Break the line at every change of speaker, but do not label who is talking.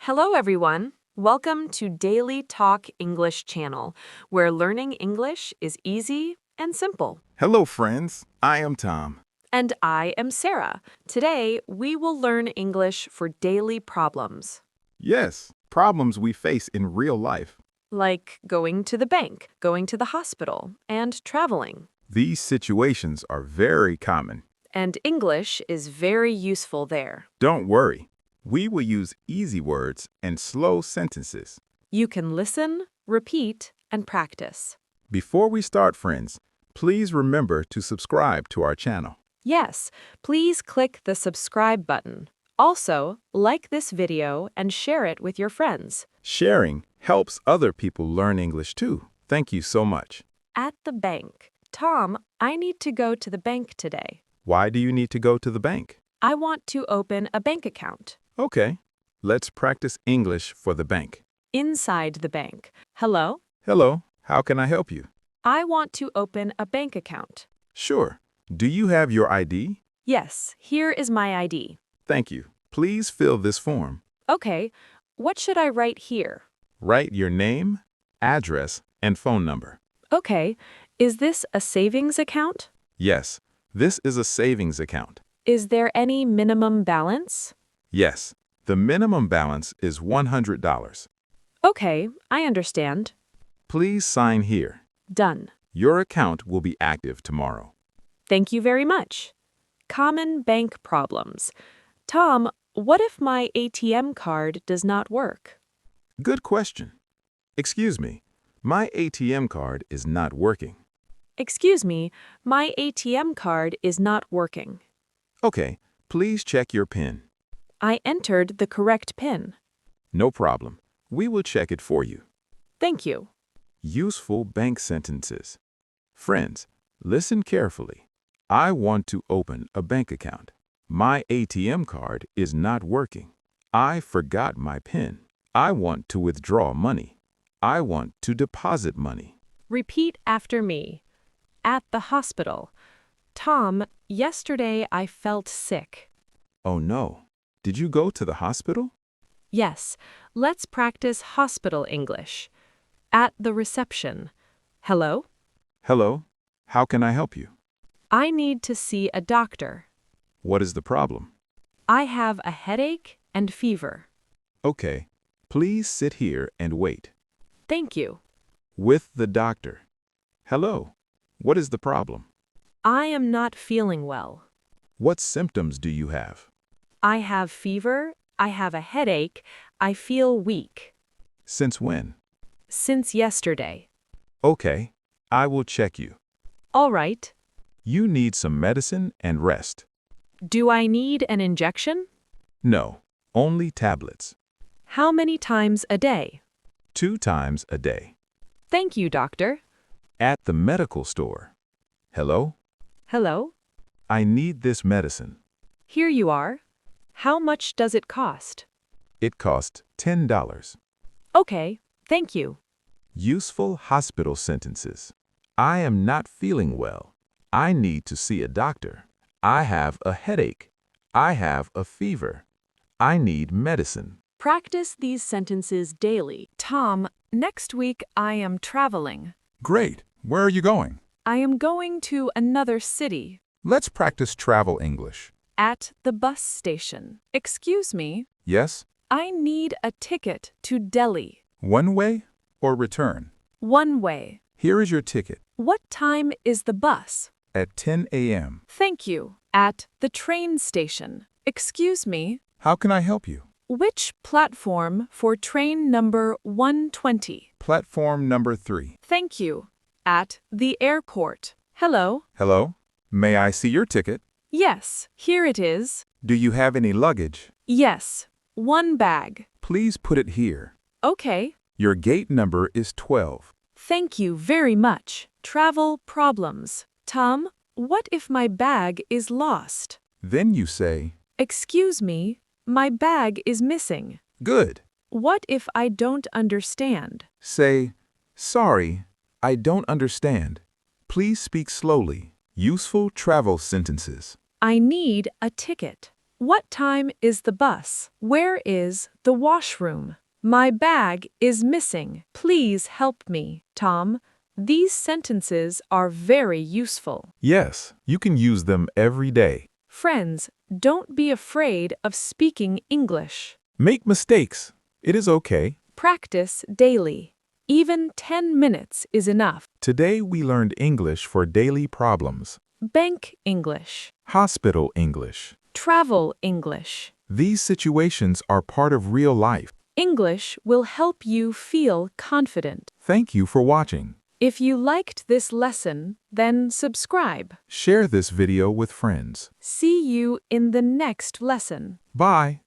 Hello, everyone. Welcome to Daily Talk English channel, where learning English is easy and simple.
Hello, friends. I am Tom.
And I am Sarah. Today, we will learn English for daily problems,
Yes, problems we face in real life.
like going to the bank, going to the hospital, and traveling.
These situations are very common.
And English is very useful there.
Don't worry. We will use easy words and slow sentences.
You can listen, repeat, and practice.
Before we start, friends, please remember to subscribe to our channel.
Yes, please click the subscribe button. Also, like this video and share it with your friends.
Sharing helps other people learn English too. Thank you so much.
At the bank. Tom, I need to go to the bank today.
Why do you need to go to the bank?
I want to open a bank account.
Okay, let's practice English for the bank.
Inside the bank. Hello?
Hello, how can I help you?
I want to open a bank account.
Sure. Do you have your ID?
Yes, here is my ID.
Thank you. Please fill this form.
Okay, what should I write here?
Write your name, address, and phone number.
Okay, is this a savings account?
Yes, this is a savings account.
Is there any minimum balance?
Yes, the minimum balance is $100.
Okay, I understand.
Please sign here.
Done.
Your account will be active tomorrow.
Thank you very much. Common bank problems. Tom, what if my ATM card does not work?
Good question. Excuse me, my ATM card is not working.
Excuse me, my ATM card is not working.
Okay, please check your PIN.
I entered the correct PIN.
No problem. We will check it for you.
Thank you.
Useful bank sentences. Friends, listen carefully. I want to open a bank account. My ATM card is not working. I forgot my PIN. I want to withdraw money. I want to deposit money.
Repeat after me. At the hospital. Tom, yesterday I felt sick.
Oh no. Did you go to the hospital?
Yes, let's practice hospital English. At the reception. Hello?
Hello. How can I help you?
I need to see a doctor.
What is the problem?
I have a headache and fever.
Okay. Please sit here and wait.
Thank you.
With the doctor. Hello. What is the problem?
I am not feeling well.
What symptoms do you have?
I have fever, I have a headache, I feel weak.
Since when?
Since yesterday.
Okay. I will check you.
All right.
You need some medicine and rest.
Do I need an injection?
No, only tablets.
How many times a day?
2 times a day.
Thank you, doctor.
At the medical store. Hello?
Hello?
I need this medicine.
Here you are. How much does it cost?
It cost $10.
Okay, thank you.
Useful hospital sentences. I am not feeling well. I need to see a doctor. I have a headache. I have a fever. I need medicine.
Practice these sentences daily. Tom, next week I am traveling.
Great. Where are you going?
I am going to another city.
Let's practice travel English.
At the bus station. Excuse me,
Yes?
I need a ticket to Delhi.
One way or return?
One way.
Here is your ticket.
What time is the bus?
At 10 a.m.
Thank you. At the train station. Excuse me,
How can I help you?
which platform for train number 120?
Platform number 3.
Thank you. At the airport. Hello?
Hello? May I see your ticket?
Yes, here it is.
Do you have any luggage?
Yes, one bag.
Please put it here.
Okay.
Your gate number is 12.
Thank you very much. Travel problems. Tom, what if my bag is lost?
Then you say,
Excuse me, my bag is missing.
good.
What if I don't understand?
Say, sorry, I don't understand. Please speak slowly. Useful travel sentences.
I need a ticket. What time is the bus? Where is the washroom? My bag is missing. Please help me, Tom. These sentences are very useful.
Yes, you can use them every day.
Friends, don't be afraid of speaking English.
Make mistakes. It is okay.
Practice daily. Even 10 minutes is enough.
Today we learned English for daily problems.
Bank English.
Hospital English.
Travel English.
These situations are part of real life.
English will help you feel confident.
Thank you for watching.
If you liked this lesson, then subscribe.
Share this video with friends.
See you in the next lesson.
Bye.